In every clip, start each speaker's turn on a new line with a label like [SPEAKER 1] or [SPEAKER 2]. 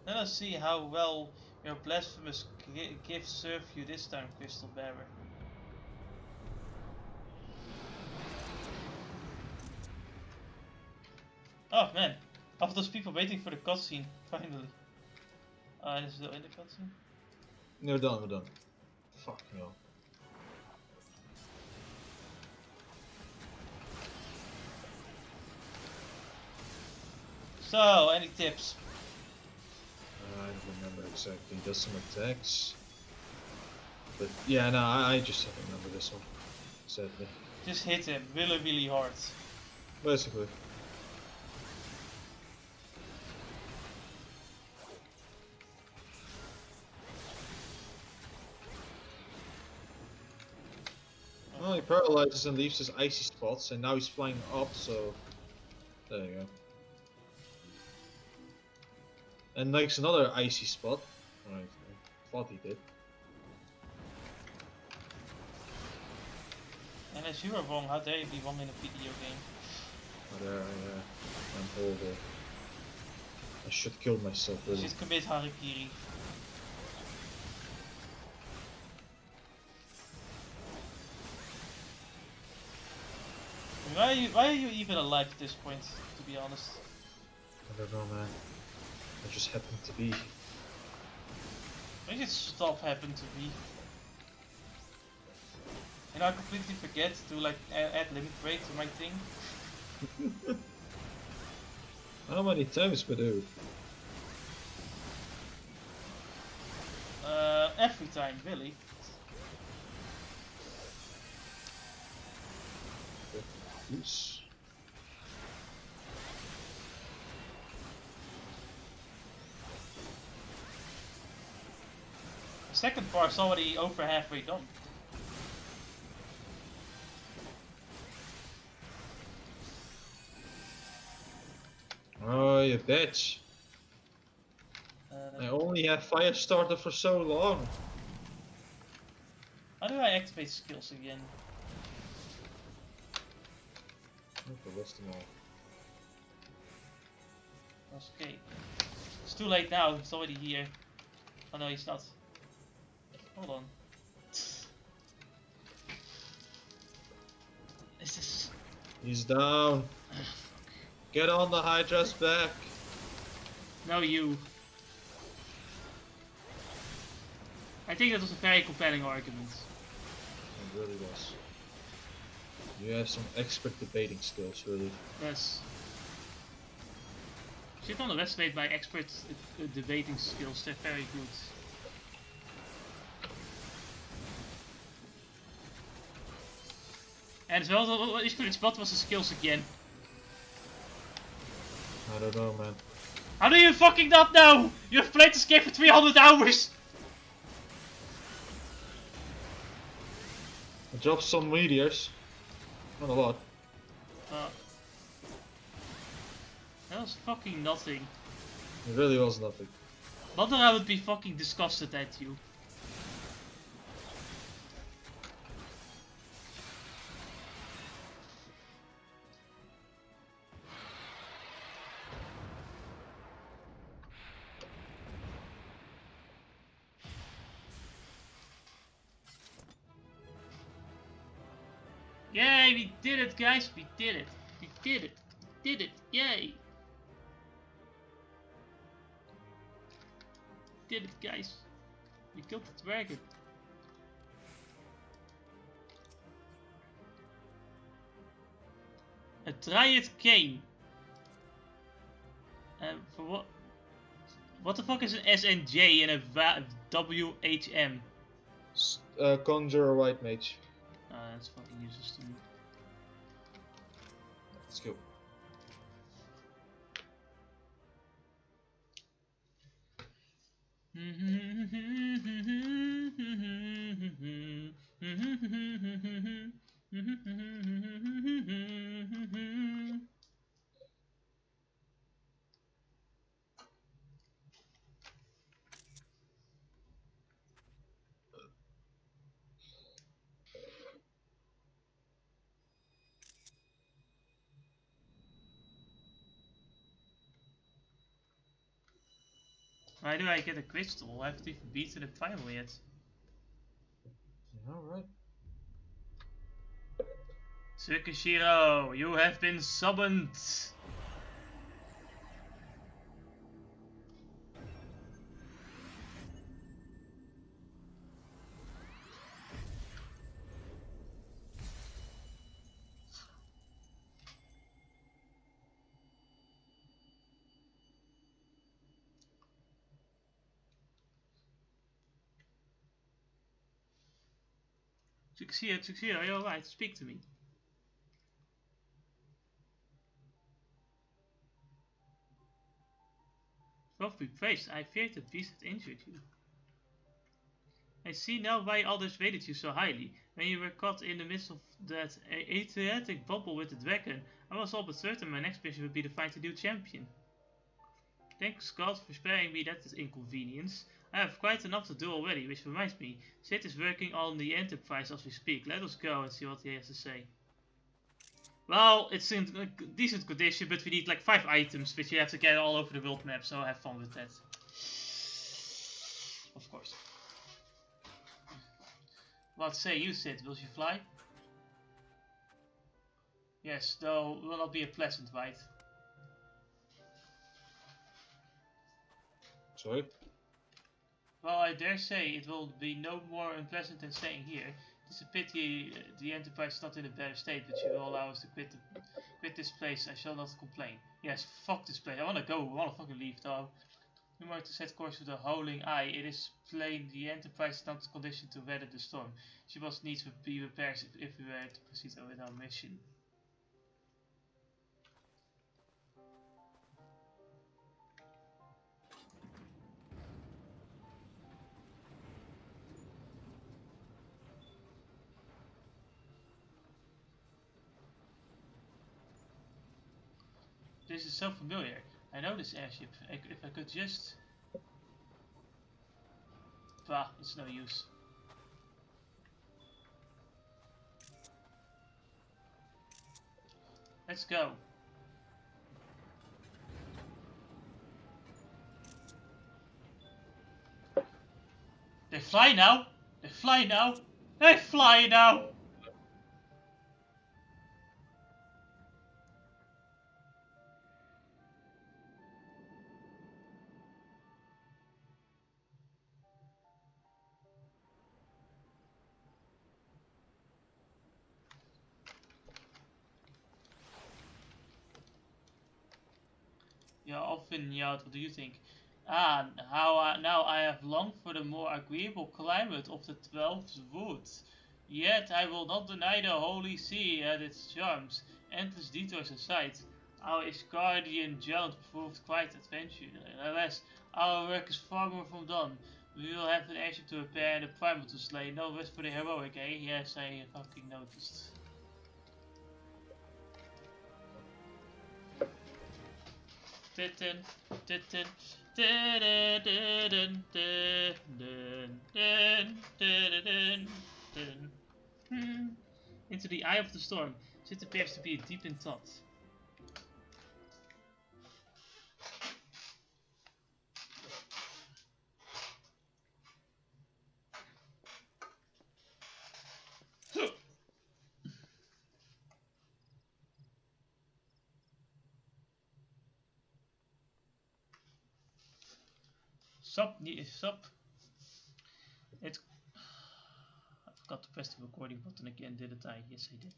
[SPEAKER 1] Let us see how well your blasphemous gifts serve you this time, Crystal Bearer. Oh man, all those people waiting for the cutscene, finally. Is it in the cutscene?
[SPEAKER 2] No, we're done, we're done. Fuck no.
[SPEAKER 1] So, any tips?
[SPEAKER 2] I don't remember exactly. Does some attacks. But yeah, no, I just don't remember this one. Sadly.
[SPEAKER 1] Just hit him really, really hard.
[SPEAKER 2] Basically. Well, he paralyzes and leaves his icy spots, and now he's flying up, so there you go. And makes another icy spot. Alright, I thought he did.
[SPEAKER 1] And as you are wrong, how dare you be wrong in a video game?
[SPEAKER 2] But I'm horrible. I should kill myself,
[SPEAKER 1] You
[SPEAKER 2] really.
[SPEAKER 1] should commit Harikiri. Why are you even alive at this point, to be honest?
[SPEAKER 2] I don't know, man. I just happen to be.
[SPEAKER 1] Why did stuff happen to me? And I completely forget to like add limit break to my thing.
[SPEAKER 2] How many times, Badoo?
[SPEAKER 1] Every time, really.
[SPEAKER 2] Oops.
[SPEAKER 1] The second part's already over halfway done.
[SPEAKER 2] Oh, you bitch. I only have Firestarter for so long.
[SPEAKER 1] How do I activate skills again?
[SPEAKER 2] I lost them all.
[SPEAKER 1] Okay. It's too late now, it's already here. Oh no, he's not. Hold on. Is this...
[SPEAKER 2] He's down. Get on the Hydra's back.
[SPEAKER 1] No, you. I think that was a very compelling argument.
[SPEAKER 2] It really was. You have some expert debating skills, really.
[SPEAKER 1] Yes. Shit underestimate my expert debating skills, they're very good. And what was the skills again?
[SPEAKER 2] I don't know, man.
[SPEAKER 1] How do you fucking not know? You have played this game for 300 hours!
[SPEAKER 2] I dropped some meteors. Not a lot.
[SPEAKER 1] That was fucking nothing.
[SPEAKER 2] It really was nothing.
[SPEAKER 1] Not that I would be fucking disgusted at you. Yay, we did it, guys! We did it! We did it! We did it! Yay! We did it, guys! We killed the dragon! A Triad Cane! For what? What the fuck is an SNJ and a WHM?
[SPEAKER 2] Conjurer White Mage.
[SPEAKER 1] That's fucking useless to me.
[SPEAKER 2] Let's go.
[SPEAKER 1] Why do I get a crystal? I haven't even beaten the primal yet.
[SPEAKER 2] Yeah, alright.
[SPEAKER 1] Tsukishiro, you have been summoned! Tsukishiro, you're alright, speak to me. God be praised, I feared the beast had injured you. I see now why others rated you so highly. When you were caught in the midst of that heretic bubble with the dragon, I was all but certain my next mission would be to find a new champion. Thanks God for sparing me that inconvenience. I have quite enough to do already, which reminds me, Sid is working on the Enterprise as we speak. Let us go and see what he has to say. Well, it's in decent condition, but we need like 5 items, which you have to get all over the world map, so have fun with that. Of course. What say you, Sid? Will she fly? Yes, though it will not be a pleasant ride.
[SPEAKER 2] Sorry?
[SPEAKER 1] Well, I dare say it will be no more unpleasant than staying here. It's a pity the Enterprise is not in a better state, but you will allow us to quit this place. I shall not complain. Yes, fuck this place. I wanna go. I wanna fucking leave, though. We are to set course with a howling eye. It is plain the Enterprise is not conditioned to weather the storm. She must need to be prepared if we were to proceed with our mission. This is so familiar. I know this airship. If I could just... Bah, it's no use. Let's go. They fly now! They fly now! They fly now! Yeah, often, yeah, what do you think? Ah, now I have longed for the more agreeable climate of the 12th wood. Yet I will not deny the holy sea and its charms. Endless detours aside, our Iscardian jaunt proved quite adventurous. Alas, our work is far more from done. We will have an airship to repair and a primal to slay. No rest for the heroic, eh? Yes, I fucking noticed. Into the eye of the storm. It appears to be deep in thought. Stop. It. I forgot to press the recording button again, didn't I? Yes, I did.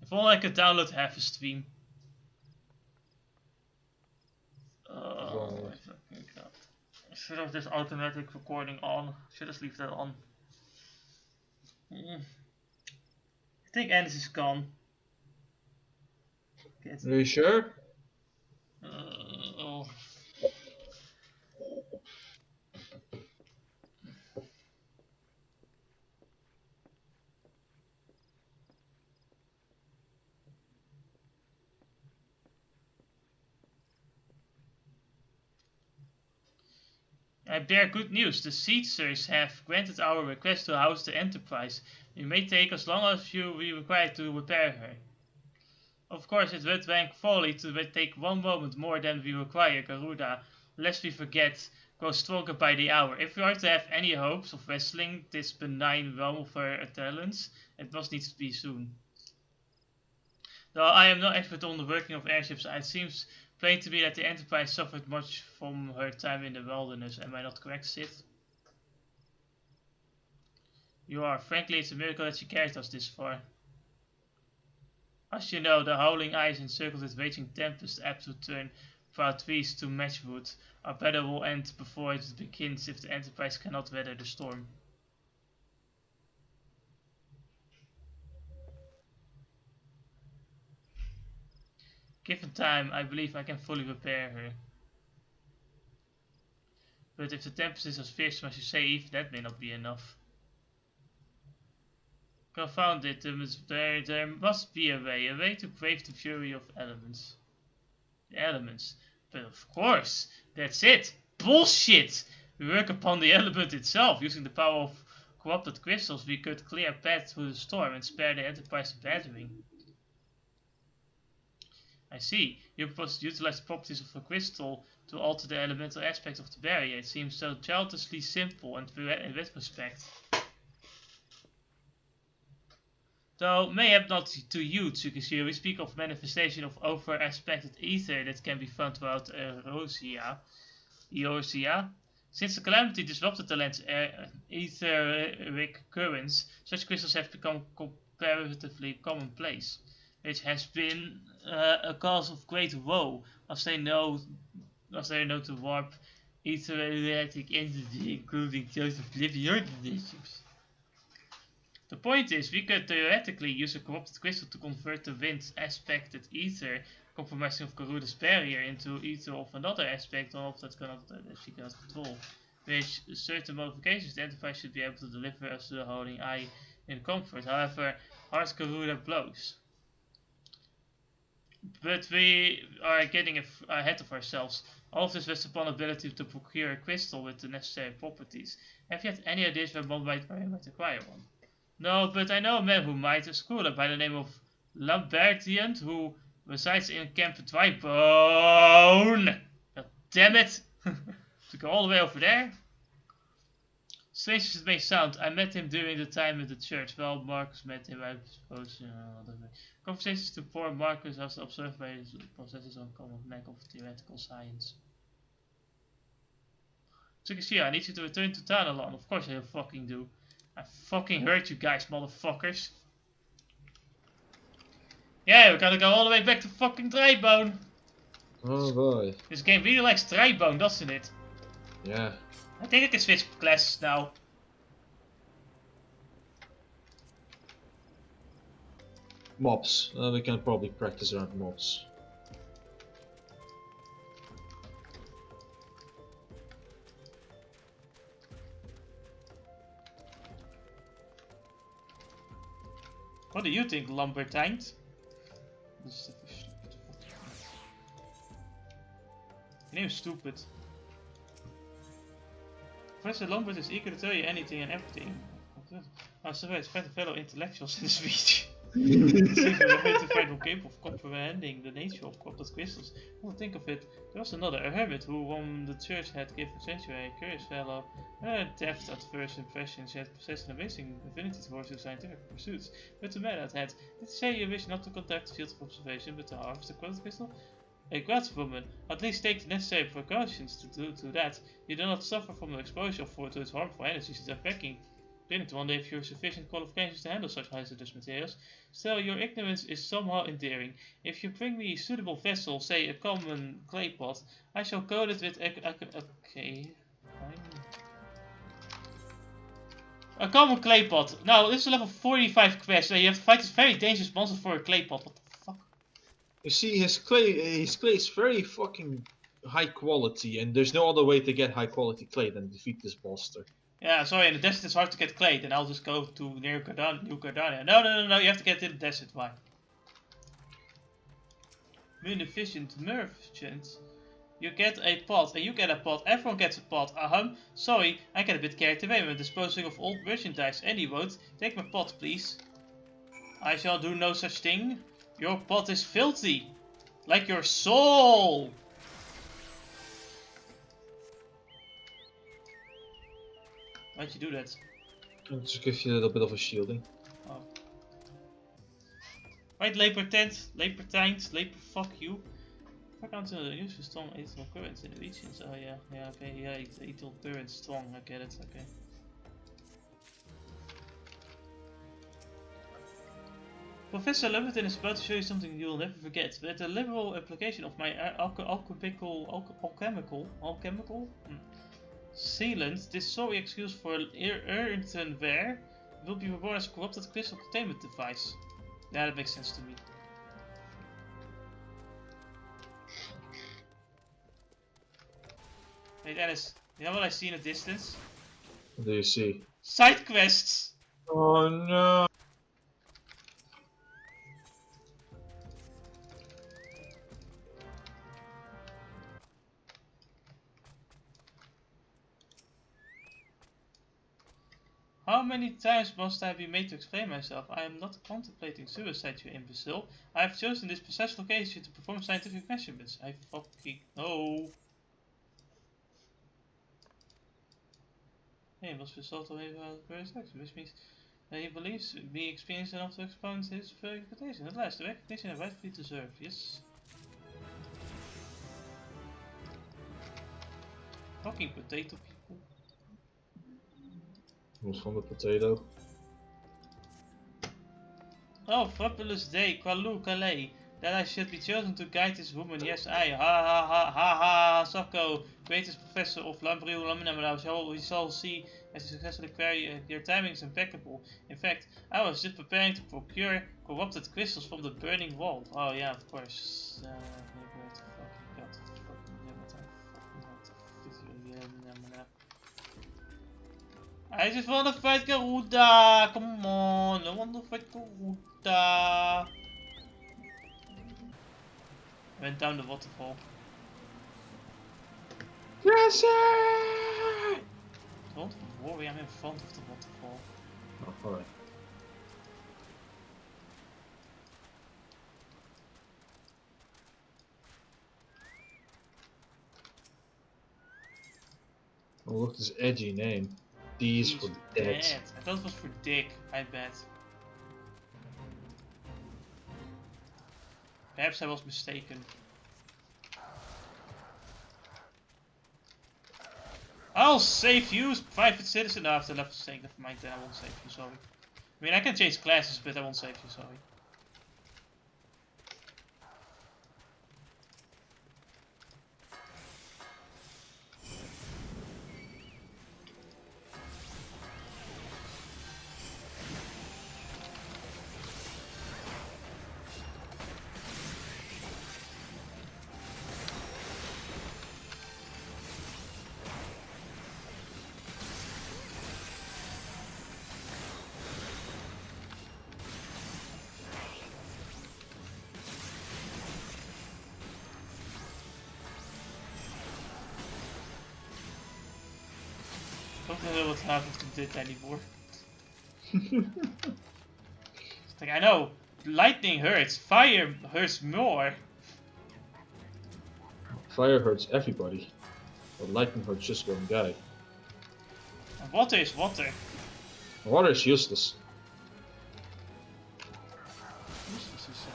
[SPEAKER 1] If only I could download half a stream. Oh my fucking god. I should have this automatic recording on. Should have leave that on. I think Ennis is gone.
[SPEAKER 2] Are you sure?
[SPEAKER 1] Oh. I bear good news. The Caesars have granted our request to house the Enterprise. It may take as long as we require to repair her. Of course, it would rank folly to take 1 moment more than we require, Garuda. Lest we forget, grow stronger by the hour. If we are to have any hopes of wrestling this benign realm of her talents, it must need to be soon. Though I am no expert on the working of airships, it seems plain to me that the Enterprise suffered much from her time in the wilderness. Am I not correct, Sith? You are. Frankly, it's a miracle that she carried us this far. As you know, the howling ice encircled with raging tempest apt to turn proud trees to matchwood. Our battle will end before it begins if the Enterprise cannot weather the storm. Given time, I believe I can fully repair her. But if the tempest is as fierce as you say, even that may not be enough. Confound it, there must be a way to brave the fury of elements. The elements. But of course, that's it. Bullshit! We work upon the element itself. Using the power of corrupted crystals, we could clear a path through the storm and spare the Enterprise battering. I see. You propose to utilize the properties of a crystal to alter the elemental aspect of the barrier. It seems so childishly simple and in retrospect. Though mayhap not to you, Tsukishiro, we speak of manifestation of over-aspected ether that can be found throughout Eorzea. Since the calamity disrupted the land's etheric currents, such crystals have become comparatively commonplace, which has been a cause of great woe, as they know to warp etheric energy, including those of living organisms. The point is, we could theoretically use a corrupted crystal to convert the wind aspected ether, compromising of Garuda's barrier, into ether of another aspect of that she cannot control. With certain modifications, the Enterprise should be able to deliver us to the holding eye in comfort. However, hard Garuda blows. But we are getting ahead of ourselves. All of this rests upon the ability to procure a crystal with the necessary properties. Have you had any ideas where one might acquire one? No, but I know a man who might, a schooler by the name of Lambertian, who resides in Camp Drybone. God damn it! To go all the way over there? Strange as it may sound, I met him during the time in the church. Well, Marcus met him, I suppose. Conversations to poor Marcus as observed by his possesses on common knack of theoretical science. Tsukishiro, I need you to return to town alone. Of course I fucking do. I fucking heard you guys, motherfuckers. Yeah, we gotta go all the way back to fucking Drybone.
[SPEAKER 2] Oh boy.
[SPEAKER 1] This game really likes Drybone, doesn't it?
[SPEAKER 2] Yeah.
[SPEAKER 1] I think I can switch classes now.
[SPEAKER 2] Mobs. We can probably practice around mobs.
[SPEAKER 1] What do you think, Lambertines? Your name is stupid. Professor Lambert is eager to tell you anything and everything. I surveyed quite a fellow intellectuals in the speech. It seems we were to find one capable of comprehending the nature of corrupted crystals. Come to think of it, there was another, a hermit, whom the church had given sanctuary, a curious fellow, deft at first impressions, yet possessed an amazing affinity towards his scientific pursuits. But the matter at hand, did you say you wish not to conduct the field of observation, but to harvest the corrupted crystal? A great woman, at least take the necessary precautions to do that. You do not suffer from the exposure to its harmful energies that are packing. Beginning to wonder if you have sufficient qualifications to handle such hazardous materials. Still, your ignorance is somehow endearing. If you bring me a suitable vessel, say a common clay pot, I shall coat it with a common clay pot. Now, this is a level 45 quest, so you have to fight this very dangerous monster for a clay pot. What the fuck?
[SPEAKER 2] You see, his clay is very fucking high quality, and there's no other way to get high quality clay than defeat this monster.
[SPEAKER 1] Yeah, sorry, in the desert it's hard to get clay, then I'll just go to New Cardania. No, you have to get in the desert, why? Munificent merchants. You get a pot, and you get a pot. Everyone gets a pot. Sorry, I get a bit carried away when disposing of old merchandise. And he won't. Take my pot, please. I shall do no such thing. Your pot is filthy. Like your soul. Why'd you do that?
[SPEAKER 2] I'll just give you a little bit of a shielding.
[SPEAKER 1] Oh. Right, Lepertent, fuck you. I can't use for strong aethyl currents in the regions. Oh yeah, okay, yeah, aethyl currents strong, I get it, okay. Professor Levitin is about to show you something you'll never forget. With a liberal application of my alchemical sealant, this sorry excuse for earthenware will be reborn as a corrupted crystal containment device. Yeah, that makes sense to me. Hey Dennis, you know what I see in the distance?
[SPEAKER 2] What do you see?
[SPEAKER 1] Side quests!
[SPEAKER 2] Oh no!
[SPEAKER 1] How many times must I be made to explain myself? I am not contemplating suicide, you imbecile. I have chosen this precise location to perform scientific measurements. I fucking know. He was result of a various actions, which means that he believes me experienced enough to expound his reputation. At last, the recognition I rightfully deserve. Yes. Fucking potato people.
[SPEAKER 2] Was van de potato.
[SPEAKER 1] Oh, fabulous day, Calais. That I should be chosen to guide this woman. Yes, I. Ha ha ha ha ha. Socko, greatest professor of Lambriel Laminam. We shall see as you successfully query. Your timing is impeccable. In fact, I was just preparing to procure corrupted crystals from the burning wall. Oh yeah, of course. I just want to fight Garuda. Come on, I want to fight Garuda. Went down the waterfall.
[SPEAKER 2] Yes, sir!
[SPEAKER 1] Don't worry, I'm in front of the waterfall.
[SPEAKER 2] Oh, alright. Oh, look, this edgy name. D's for dead.
[SPEAKER 1] I thought it was for dick, I bet. Perhaps I was mistaken. I'll save you, private citizen. No, I have to left mistake. Never mind, then I won't save you, sorry. I mean, I can change classes, but I won't save you, sorry. I don't know what happened to it anymore. It's like, I know, lightning hurts, fire hurts more.
[SPEAKER 2] Fire hurts everybody, but lightning hurts just one guy.
[SPEAKER 1] And water is water.
[SPEAKER 2] Water is useless.
[SPEAKER 1] Useless,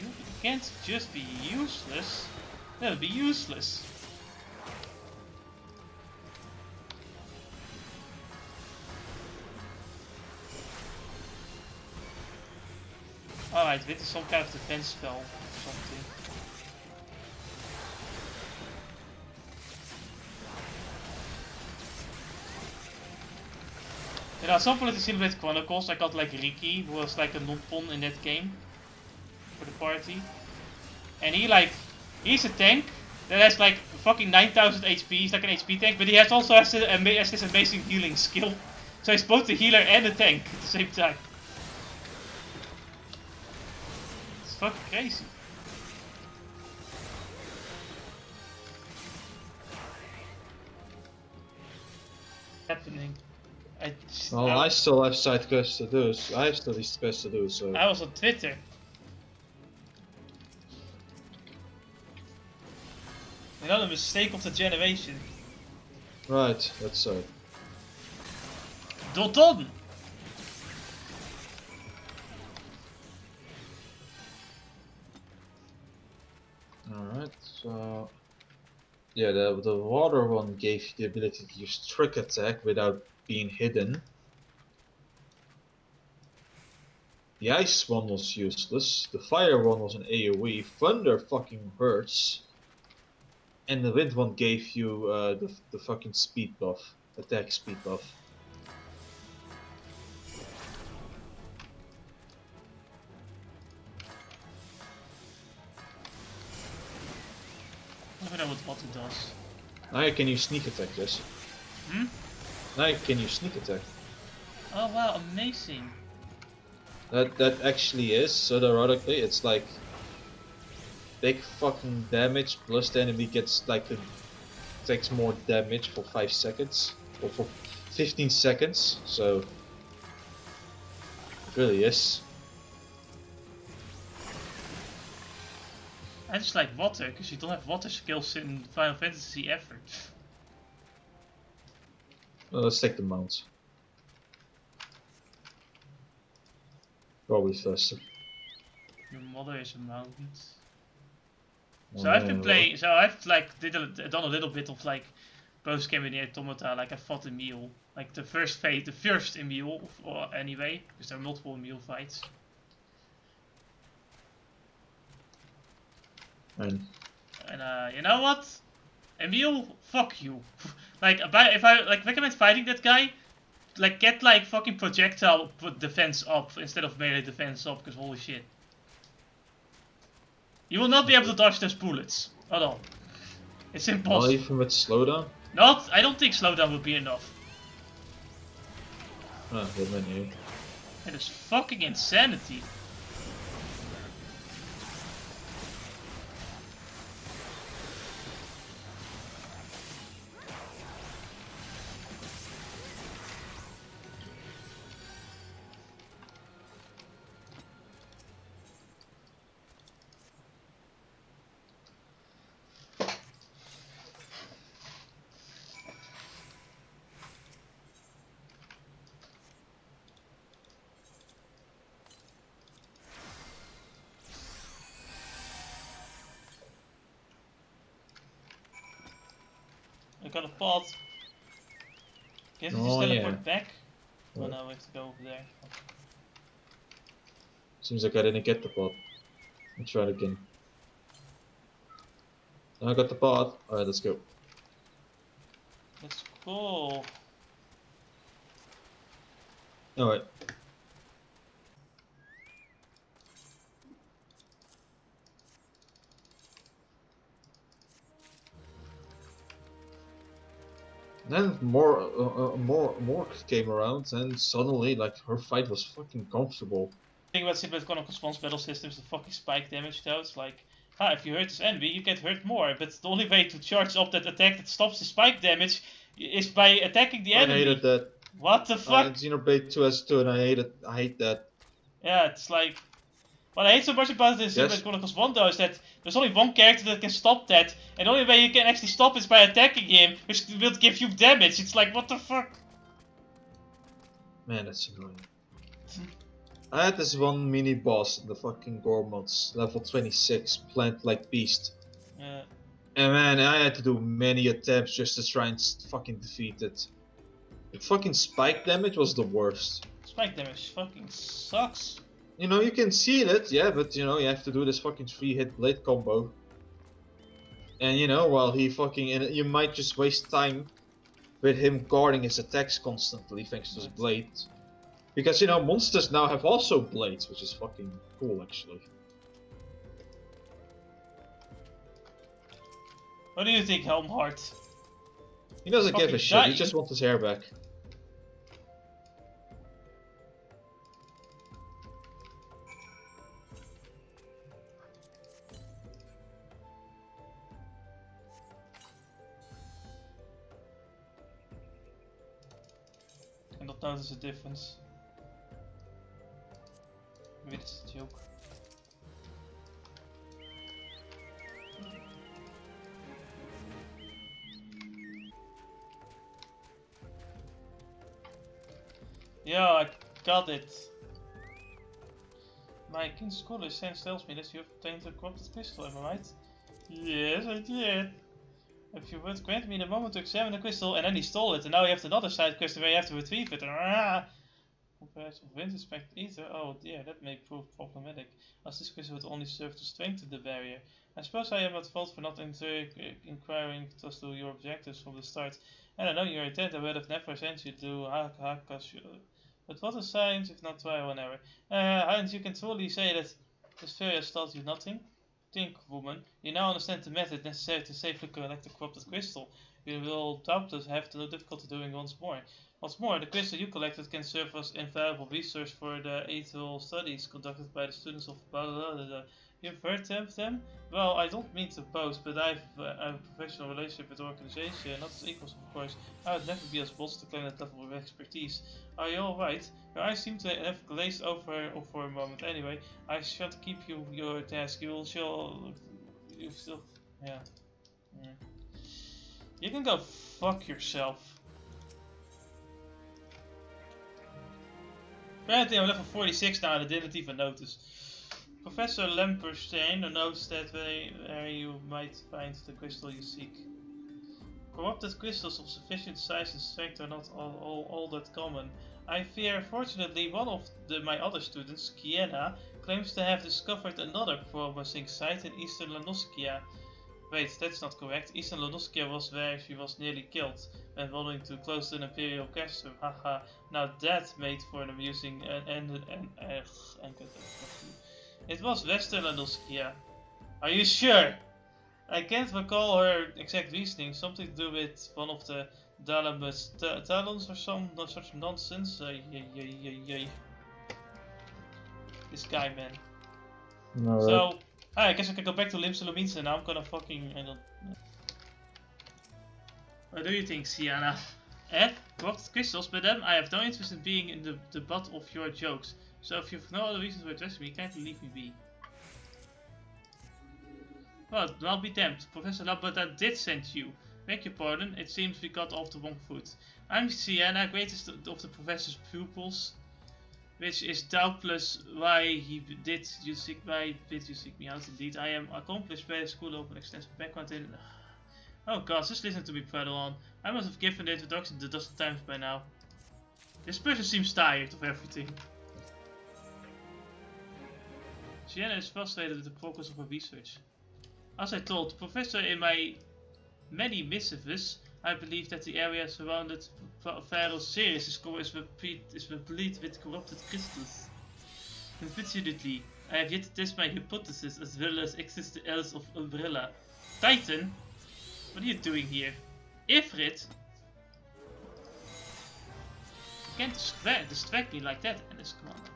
[SPEAKER 1] you can't just be useless. That would be useless. Alright, this is some kind of defense spell or something. You know, at some point in Xenoblade Chronicles, I got like Riki, who was like a non-pon in that game for the party. And he's a tank that has like fucking 9000 HP, he's like an HP tank, but he also has this amazing healing skill. So he's both the healer and the tank at the same time. Fucking crazy. happening.
[SPEAKER 2] Well, I still have side quests to do. I have still these quests to do. So
[SPEAKER 1] I was on Twitter. Another mistake of the generation.
[SPEAKER 2] right, that's so.
[SPEAKER 1] Doton!
[SPEAKER 2] Alright, so yeah, the water one gave you the ability to use trick attack without being hidden. The ice one was useless. The fire one was an AoE. Thunder fucking hurts. And the wind one gave you the fucking speed buff, attack speed buff.
[SPEAKER 1] I don't know what it does.
[SPEAKER 2] Now can you sneak attack this?
[SPEAKER 1] Hmm?
[SPEAKER 2] Now can you sneak attack?
[SPEAKER 1] Oh wow, amazing.
[SPEAKER 2] That actually is, so theoretically it's like big fucking damage plus the enemy gets like takes more damage for 5 seconds or for 15 seconds, so it really is.
[SPEAKER 1] I just like water, because you don't have water skills in Final Fantasy ever.
[SPEAKER 2] Well, let's take the mount. Probably faster.
[SPEAKER 1] Your mother is a mountain.
[SPEAKER 2] Oh,
[SPEAKER 1] So I've been
[SPEAKER 2] yeah,
[SPEAKER 1] playing, so I've like done a little bit of like post game in the Automata, like I fought a mule. Like the first phase, the first mule, or anyway, because there are multiple mule fights.
[SPEAKER 2] And
[SPEAKER 1] And you know what? Emil, fuck you. Like, if I like recommend fighting that guy, like get like fucking projectile defense up instead of melee defense up, because holy shit. You will not be able to dodge those bullets at all. It's
[SPEAKER 2] not
[SPEAKER 1] impossible.
[SPEAKER 2] even with slowdown?
[SPEAKER 1] I don't think slowdown would be enough.
[SPEAKER 2] Ah, good menu.
[SPEAKER 1] It is fucking insanity. I got a pod. Can't you just teleport back? Oh no, we have to go over there.
[SPEAKER 2] Seems like I didn't get the pod. I'll try it again. I got the pod. Alright, let's go.
[SPEAKER 1] Let's go.
[SPEAKER 2] Alright. Then more came around, and suddenly, like, her fight was fucking comfortable.
[SPEAKER 1] The thing about Simplet Chronicles 1's battle system is the fucking spike damage though. It's like, if you hurt this enemy, you get hurt more. But the only way to charge up that attack that stops the spike damage is by attacking the enemy.
[SPEAKER 2] I hated that.
[SPEAKER 1] What the fuck?
[SPEAKER 2] Xenoblade 2S2, and I hate that.
[SPEAKER 1] Yeah, it's like... What I hate so much about this Simplet Chronicles 1 though is that there's only one character that can stop that. And the only way you can actually stop is by attacking him, which will give you damage. It's like, what the fuck?
[SPEAKER 2] Man, that's annoying. I had this one mini boss in the fucking Gormods, level 26, plant like beast.
[SPEAKER 1] Yeah.
[SPEAKER 2] And man, I had to do many attempts just to try and fucking defeat it. The fucking spike damage was the worst.
[SPEAKER 1] Spike damage fucking sucks.
[SPEAKER 2] You know, you can seal it, yeah, but you know, you have to do this fucking 3-hit blade combo. And you know, while he fucking, and you might just waste time with him guarding his attacks constantly thanks to his blade. Because, you know, monsters now have also blades, which is fucking cool, actually.
[SPEAKER 1] What do you think, Helmhart?
[SPEAKER 2] He doesn't give a shit, he just wants his hair back.
[SPEAKER 1] not notice a difference. Maybe it's a joke. Yeah, I got it. My kin scholar sense tells me that you have obtained a corrupted crystal, am I right? Yes, I did. If you would grant me the moment to examine the crystal, and then he stole it, and now you have another side quest where you have to retrieve it. Compared to Winter Spectre, oh dear, that may prove problematic, as this crystal would only serve to strengthen the barrier. I suppose I am at fault for not inquiring as to your objectives from the start. I don't know your intent, I would have never sent you to Hakashu. But what is science if not trial and error? And you can truly say that this fairy has taught you nothing? Think, woman, you now understand the method necessary to safely collect the corrupted crystal. You will doubtless have no difficulty doing once more. What's more, the crystal you collected can serve as invaluable research for the ethical studies conducted by the students of You've heard of them? Well, I don't mean to boast, but I have a professional relationship with the organization, not as equals of course. I would never be as bold to claim that level of expertise. Are you alright? Your eyes seem to have glazed over for a moment. Anyway, I shan't keep you your task. You still... yeah. You can go fuck yourself. Apparently I'm level 46 now and I didn't even notice. Professor Lemperstein knows that where you might find the crystal you seek. Corrupted crystals of sufficient size and strength are not all that common. I fear, fortunately, one of my other students, Kiena, claims to have discovered another promising site in Eastern Lanoskia. Wait, that's not correct. Eastern Lanoskia was where she was nearly killed when wandering too close to an Imperial castrum. Haha, now that made for an amusing It was Western Lanoskia. Are you sure? I can't recall her exact reasoning. Something to do with one of the Dalamus talons or some such nonsense. This guy, man.
[SPEAKER 2] Alright.
[SPEAKER 1] So, I guess I can go back to Limsalomins and now I'm gonna fucking... What do you think, Sienna? Corrupted crystals, but then I have no interest in being in the butt of your jokes. So if you've no other reason to address me, kindly leave me be. Well, I'll be damned. Professor Labrador did send you. Beg your pardon, it seems we got off the wrong foot. I'm Sienna, greatest of the professor's pupils. Which is doubtless why did you seek me out indeed. I am accomplished by the school of an extensive background in... Oh god, just listen to me prattle on. I must have given the introduction a dozen times by now. This person seems tired of everything. Sienna is frustrated with the progress of her research. As I told the professor in my many missives, I believe that the area surrounded Pharaoh's series is replete with corrupted crystals. Unfortunately, I have yet to test my hypothesis as well as access the Elves of Umbrella. Titan? What are you doing here? Ifrit? You can't distract me like that, Ennis Commander.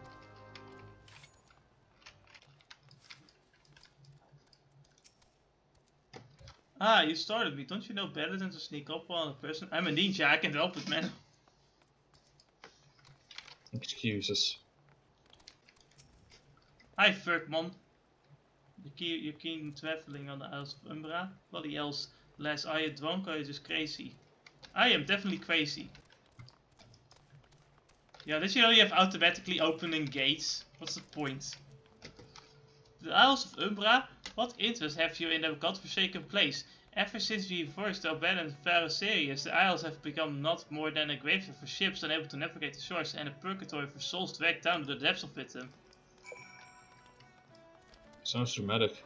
[SPEAKER 1] Ah, you started me. Don't you know better than to sneak up on a person? I'm a ninja, I can't help it, man.
[SPEAKER 2] Excuses.
[SPEAKER 1] Hi, Furkmon. You're keen traveling on the Isles of Umbra? Bloody else. Les, are you drunk or are you just crazy? I am definitely crazy. Yeah, did you know you have automatically opening gates? What's the point? The Isles of Umbra? What interest have you in a godforsaken place? Ever since we forced the abandoned Pharaoh Sirius, the Isles have become not more than a graveyard for ships unable to navigate the shores and a purgatory for souls dragged down to the depths of it.
[SPEAKER 2] Sounds dramatic.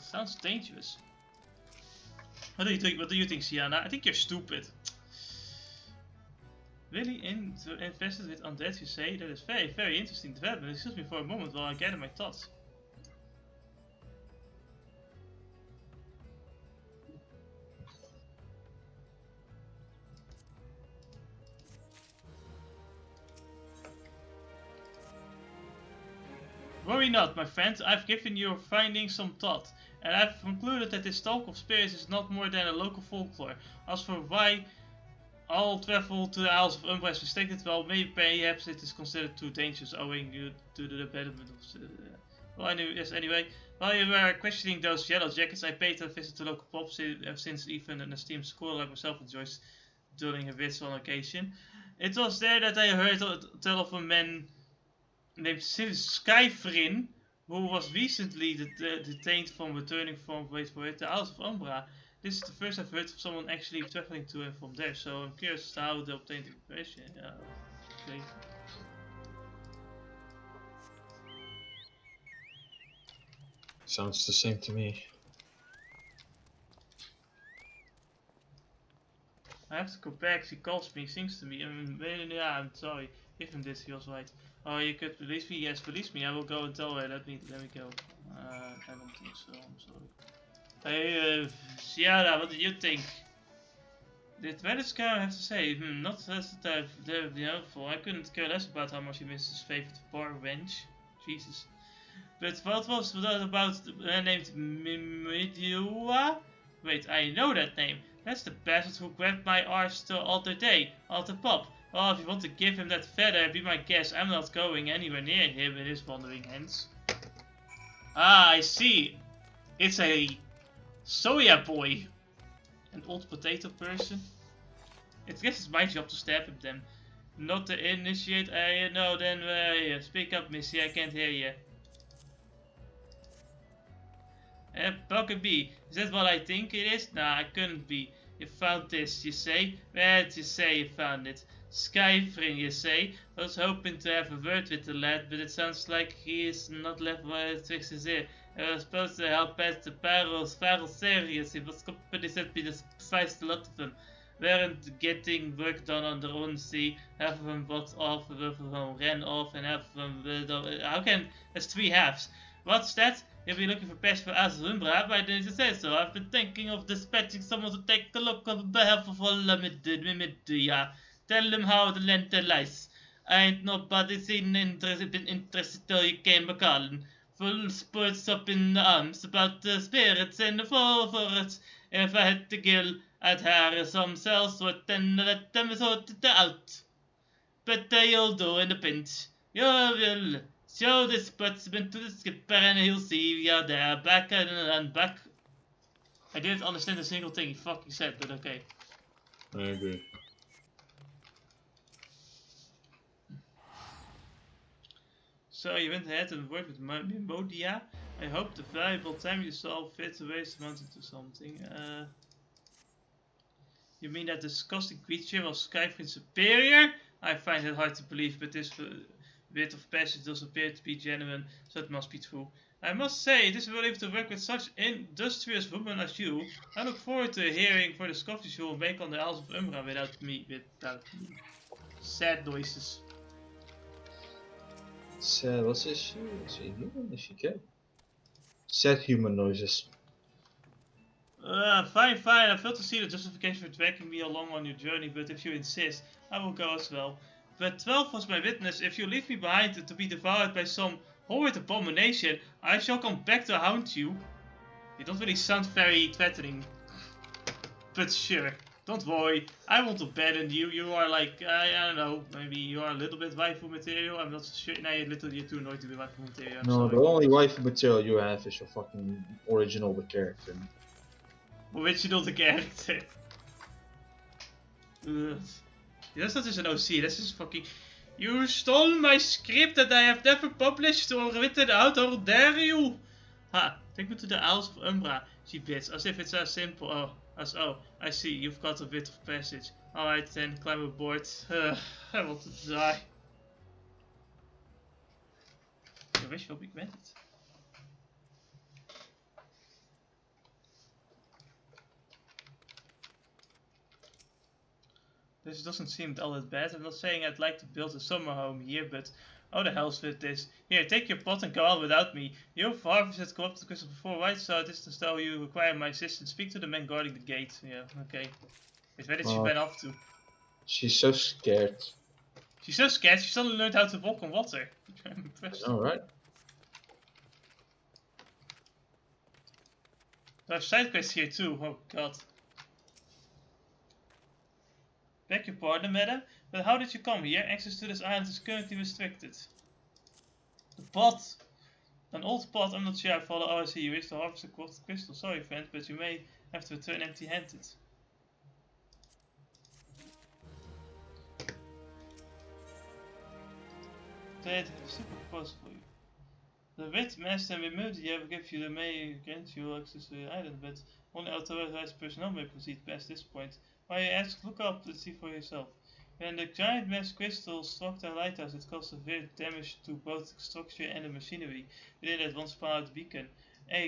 [SPEAKER 1] Sounds dangerous. What do you think, Sienna? I think you're stupid. Really invested with undead, you say? That is very, very interesting development. Excuse me for a moment while I gather my thoughts. Worry not, my friend. I've given your findings some thought, and I've concluded that this talk of spirits is not more than a local folklore. As for why All travel to the Isles of Umbra is restricted, well, maybe perhaps it is considered too dangerous owing to the development of the... Well, anyway, while you were questioning those yellow jackets, I paid a visit to local pubs, since even an esteemed scholar like myself enjoys during a visit on occasion. It was there that I heard tell of a man named Skyfrin, who was recently detained from returning from, wait for it, the Isles of Umbra. This is the first I've heard of someone actually traveling to and from there, so I'm curious as to how they obtained the information. Okay.
[SPEAKER 2] Sounds the same to me.
[SPEAKER 1] I have to go back, he calls me, sings to me, yeah, I'm sorry, give him this, he was right. Oh, you could release me? Yes, release me, I will go and tell her, let me go. I don't think so, I'm sorry. Hey, Ciara, what do you think? Did Weatherscar have to say? Not as the type helpful. I couldn't care less about how much he missed his favorite bar wench. Jesus. But what was that about the man named Midua? Wait, I know that name. That's the bastard who grabbed my arse the other day, at the pub. Well, if you want to give him that feather, be my guest. I'm not going anywhere near him with his wandering hands. Ah, I see. It's a soya boy. An old potato person. I guess it's my job to stab him then. Not to initiate. No, then speak up, Missy. I can't hear you. Buckabee, is that what I think it is? Nah, it couldn't be. You found this, you say? Where did you say you found it? Skyfrin, you say? I was hoping to have a word with the lad, but it sounds like he is not left twixt his ear. I was supposed to help pass the barrels serious. He was company sent me despised a lot of them. Weren't getting work done on their own sea. Half of them bought off, half of them ran off, and half of them how can there's 3 halves? What's that? You'll be looking for Pesh for Umbra? Why didn't you say so? I've been thinking of dispatching someone to take a look on behalf of all yeah. Tell them how the lantern lies. Ain't nobody been interested till you came a calling. Full sports up in the arms about the spirits and the forwards. If I had to kill, I'd hire some sellsword and let them sort it out. But you'll do in a pinch. You will. Show this specimen to the skipper and he'll see we are there, back and back. I didn't understand a single thing he fucking said, but okay.
[SPEAKER 2] I agree.
[SPEAKER 1] So you went ahead and worked with Modia. I hope the valuable time you saw fit to waste amounted to something. You mean that disgusting creature was Skyfrin's superior? I find it hard to believe, but this bit of passion does appear to be genuine, so it must be true. I must say, it is a relief to work with such industrious women as you. I look forward to hearing for the discoveries you will make on the Isles of Umbra without me. Sad noises.
[SPEAKER 2] Sad, what's this? Is she human? Is she gay? Sad human noises.
[SPEAKER 1] Fine. I fail to see the justification for dragging me along on your journey, but if you insist, I will go as well. But 12 was my witness. If you leave me behind to be devoured by some horrid abomination, I shall come back to haunt you. You don't really sound very threatening. But sure, don't worry. I won't abandon you. You are like, I don't know, maybe you are a little bit waifu material. I'm not so sure. No, you're too annoyed to be waifu material.
[SPEAKER 2] No, the only waifu material you have is your fucking original character.
[SPEAKER 1] Original the character. That's not just an OC, that's just fucking... You stole my script that I have never published or written out, how dare you! Ha, take me to the Isles of Umbra, she bids, as if it's as simple I see, you've got a bit of passage. Alright then, climb aboard. I want to die. Your wish will be granted. This doesn't seem all that bad. I'm not saying I'd like to build a summer home here, but oh the hell's with this. Here, take your pot and go on without me. You've harvested corrupted crystal before, right? So this is how you require my assistance. Speak to the man guarding the gate. Yeah, okay. Wait, where did she run off to?
[SPEAKER 2] She's so scared.
[SPEAKER 1] She's so scared, she suddenly learned how to walk on water. I'm impressed.
[SPEAKER 2] Alright.
[SPEAKER 1] There are side quests here too, oh god. Beg your pardon, madam, but how did you come here? Access to this island is currently restricted. The pot! An old pot, I'm not sure I follow. Oh, I see, you wish to harvest a quartz crystal. Sorry, friend, but you may have to return empty-handed. They have a super proposal for you. The Red Master and Remote give you may grant you access to the island, but only authorized personnel may proceed past this point. Why you ask, look up and see for yourself. When the giant mesh crystal struck the lighthouse, it caused severe damage to both the structure and the machinery within that once powered beacon.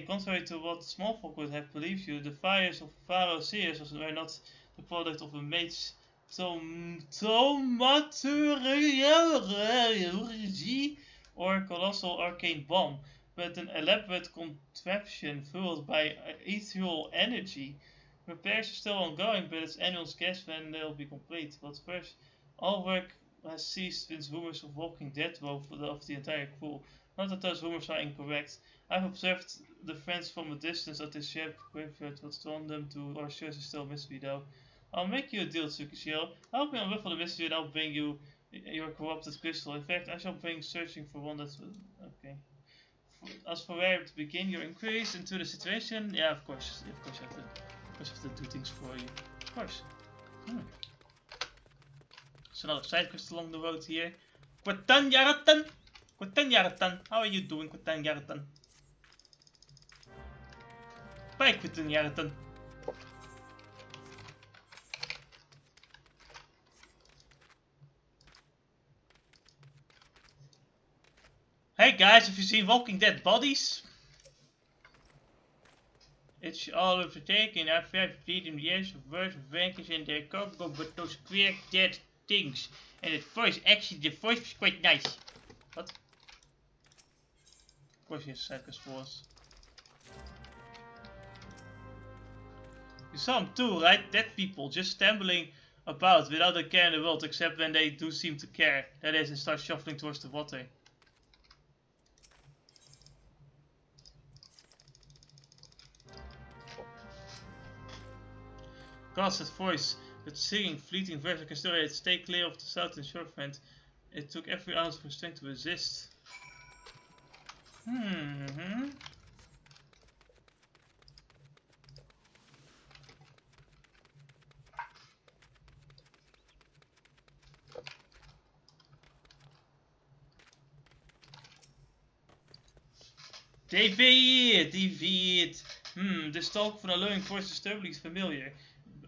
[SPEAKER 1] Contrary to what small folk would have believed you, the fires of Pharaoh Sears were not the product of a mage's thaumaturgy or colossal arcane bomb, but an elaborate contraption fueled by ethereal energy. Repairs are still ongoing, but it's anyone's guess when they'll be complete. But first, all work has ceased since rumors of Walking Dead woke of the entire crew. Not that those rumors are incorrect. I've observed the friends from a distance at this ship graveyard. What's drawn them to our shores is still a mystery, though. I'll make you a deal, Tsukishiro. Help me unravel the mystery and I'll bring you your corrupted crystal. In fact, I shall bring searching for one that's... okay. As for where to begin your inquiries into the situation, yeah, of course you have to do things for you. Of course. So another side quest along the road here. Kwatan Yaratan! Kwatan Yaratan! How are you doing, Kwatan Yaratan? Bye, Kwatan Yaratan! Hey guys, have you seen Walking Dead bodies? It's all overtaken. I've had 15 years of worth of rankings and their cargo, but those queer dead things. And the voice was quite nice. What? Of course, he has cycles for us. You saw them too, right? Dead people just stumbling about without a care in the world, except when they do seem to care. That is, and start shuffling towards the water. God's that voice, that singing, fleeting verse, I can still hear it. Stay clear of the southern shore, friend. It took every ounce of her strength to resist. David! This talk from the alluring voice is terribly familiar.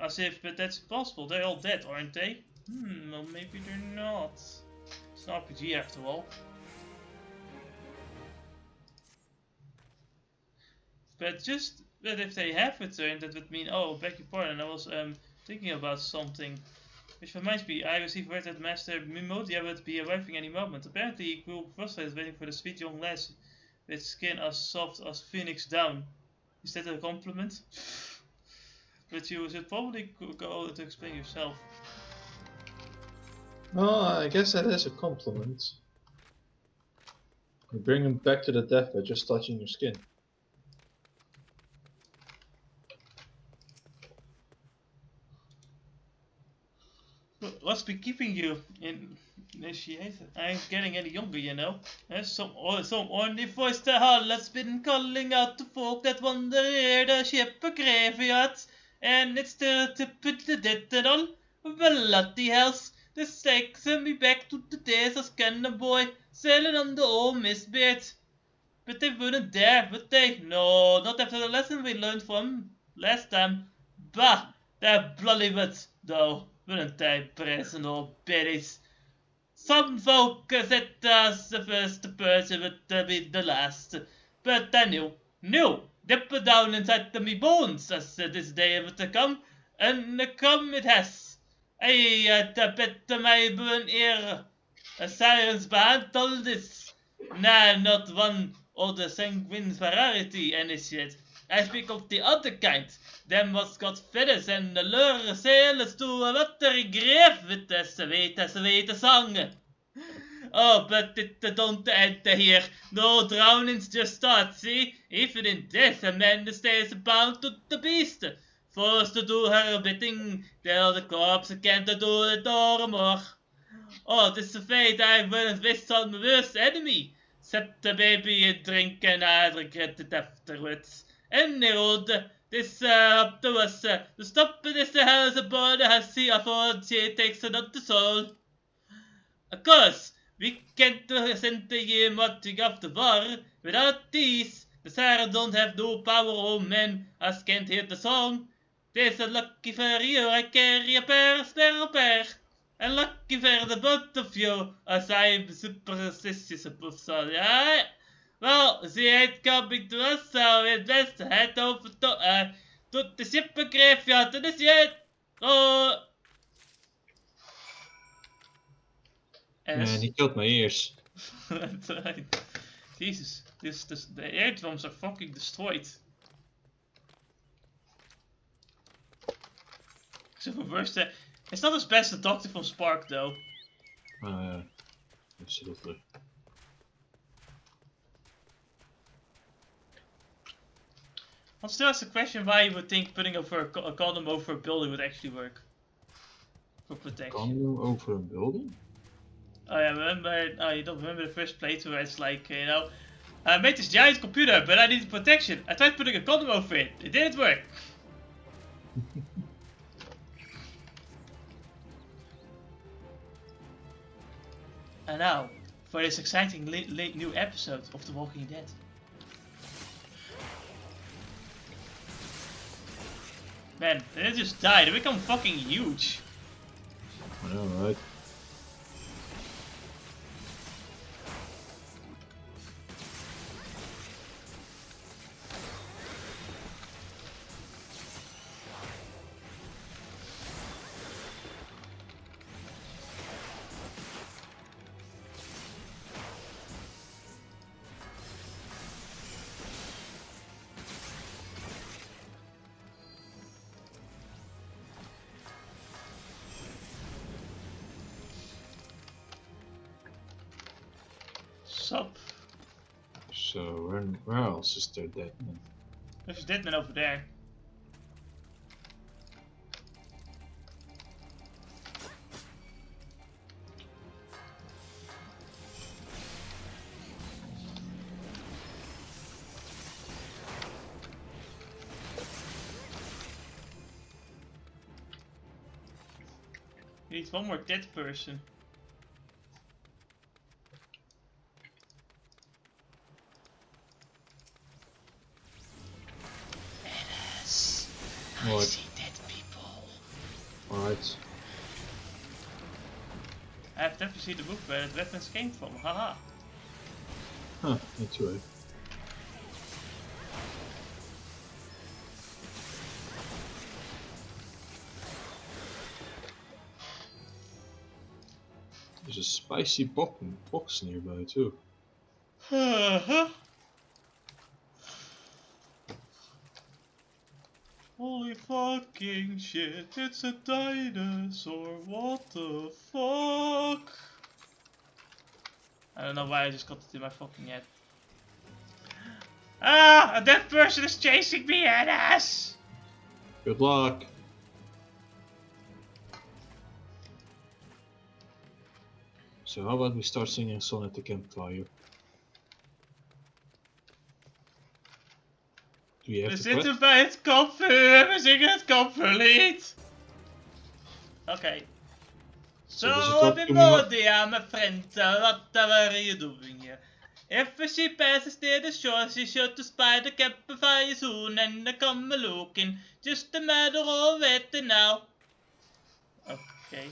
[SPEAKER 1] As if, but that's impossible. They're all dead, aren't they? Well, maybe they're not. It's an RPG after all. But if they have returned, that would mean, oh, beg your pardon, I was thinking about something. Which reminds me, I received word that Master Mimodia would be arriving any moment. Apparently he grew frustrated waiting for the sweet young lass with skin as soft as phoenix down. Is that a compliment? But you should probably go to explain yourself.
[SPEAKER 2] Oh, I guess that is a compliment. You bring him back to the death by just touching your skin.
[SPEAKER 1] What's been keeping you initiated? I ain't getting any younger, you know. There's some ornery voice to hall that's been calling out to folk that wander here the ship a graveyard. And it's still to put the dead and all. Well, bloody hells, this takes me back to the days as cannon boy, sailing on the old mistbait. But they wouldn't dare, would they? No, not after the lesson we learned from last time. Bah, they're bloody would, though, wouldn't they, brazen old biddies? Some folk said the first person would be the last, but I knew, deep down inside me bones, as this day would come, and come it has. I had bet my burn ear, a silence behind all this. Nah, not one of the sanguine variety initiate. I speak of the other kind, them what's got feathers and lure sailors to a watery grave with a sweet song. Oh, but it don't end here. No drownings just start, see? Even in death, a man stays bound to the beast. forced to do her bidding, till the corpse can't do the door more. Oh, it is the fate I will wish on my worst enemy. Set the baby a drink and I regret it afterwards. Anyway, this up to us. To stop this the hell's aboard has see afford she takes another soul. Of course, we can't send the year marching off the war without these. The Sarah don't have no power, oh man, us can't hear the song. There's a lucky for you, I carry a spare pair. And lucky for the both of you, as I'm superstitious above sorry. Well, she ain't coming to us, so we'd best head over to the ship graveyard and this yet. Oh,
[SPEAKER 2] Man, he killed my ears.
[SPEAKER 1] That's right. Jesus, the airdromes are fucking destroyed. So reverse that. It's not as bad as the Doctor from Spark though.
[SPEAKER 2] Yeah, absolutely.
[SPEAKER 1] I'll still ask the question why you would think putting over a condom over a building would actually work. For protection.
[SPEAKER 2] Condom over a building?
[SPEAKER 1] Oh yeah, remember, you don't remember the first playthrough where it's like, you know, I made this giant computer, but I needed protection. I tried putting a condom over it. It didn't work. And now, for this exciting late new episode of The Walking Dead. Man, they just died. They become fucking huge.
[SPEAKER 2] I know, right?
[SPEAKER 1] Sup?
[SPEAKER 2] So, where else is there dead man?
[SPEAKER 1] There's a dead man over there. We need one more dead person. I see dead people.
[SPEAKER 2] Alright.
[SPEAKER 1] I have to see the book where the weapons came from, haha.
[SPEAKER 2] Huh, me too, eh? There's a spicy box nearby too.
[SPEAKER 1] Holy fucking shit, it's a dinosaur, what the fuck? I don't know why I just got it in my fucking head. Ah, a dead person is chasing me, ass!
[SPEAKER 2] Good luck! So how about we start singing a song at the campfire? Do we have
[SPEAKER 1] We
[SPEAKER 2] to
[SPEAKER 1] zitten bij het kampvuur, we zingen het kampvuurlied! Okay. So, Bimodia, my friend, what are you doing here? If she passes near the shore, she sure to spy the campfire soon and come a-looking. Just a matter of waiting now. Okay.